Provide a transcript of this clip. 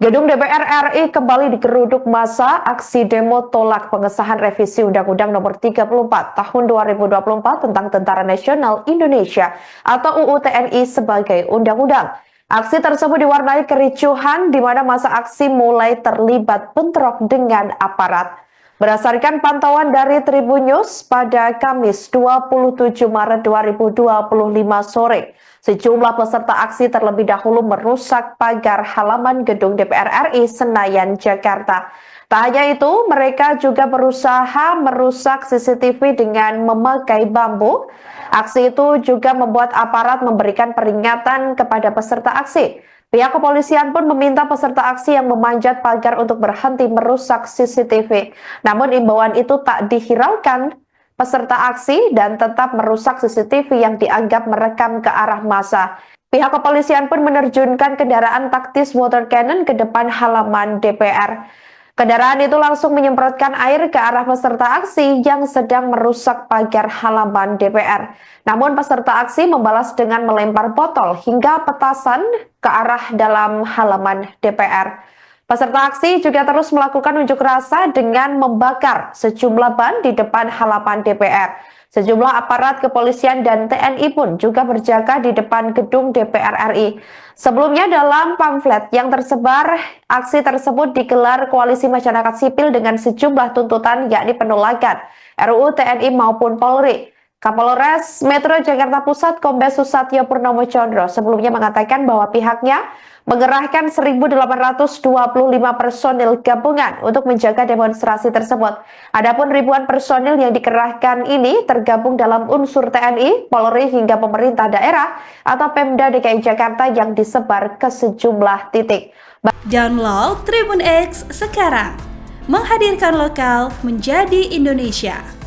Gedung DPR RI kembali digeruduk massa aksi demo tolak pengesahan revisi Undang-Undang Nomor 34 Tahun 2024 tentang Tentara Nasional Indonesia atau UU TNI sebagai undang-undang. Aksi tersebut diwarnai kericuhan di mana massa aksi mulai terlibat bentrok dengan aparat. Berdasarkan pantauan dari Tribun News pada Kamis 27 Maret 2025 sore, sejumlah peserta aksi terlebih dahulu merusak pagar halaman gedung DPR RI Senayan, Jakarta. Tak hanya itu, mereka juga berusaha merusak CCTV dengan memakai bambu. Aksi itu juga membuat aparat memberikan peringatan kepada peserta aksi. Pihak kepolisian pun meminta peserta aksi yang memanjat pagar untuk berhenti merusak CCTV. Namun imbauan itu tak dihiraukan peserta aksi dan tetap merusak CCTV yang dianggap merekam ke arah massa. Pihak kepolisian pun menerjunkan kendaraan taktis water cannon ke depan halaman DPR. Kendaraan itu langsung menyemprotkan air ke arah peserta aksi yang sedang merusak pagar halaman DPR. Namun peserta aksi membalas dengan melempar botol hingga petasan ke arah dalam halaman DPR. Peserta aksi juga terus melakukan unjuk rasa dengan membakar sejumlah ban di depan halaman DPR. Sejumlah aparat kepolisian dan TNI pun juga berjaga di depan gedung DPR RI. Sebelumnya dalam pamflet yang tersebar, aksi tersebut digelar koalisi masyarakat sipil dengan sejumlah tuntutan yakni penolakan RUU TNI maupun Polri. Kapolres Metro Jakarta Pusat Kombes Susatyo Purnomo Condro sebelumnya mengatakan bahwa pihaknya mengerahkan 1.825 personil gabungan untuk menjaga demonstrasi tersebut. Adapun ribuan personil yang dikerahkan ini tergabung dalam unsur TNI, Polri hingga pemerintah daerah atau Pemda DKI Jakarta yang disebar ke sejumlah titik. Download Tribun X sekarang, menghadirkan lokal menjadi Indonesia.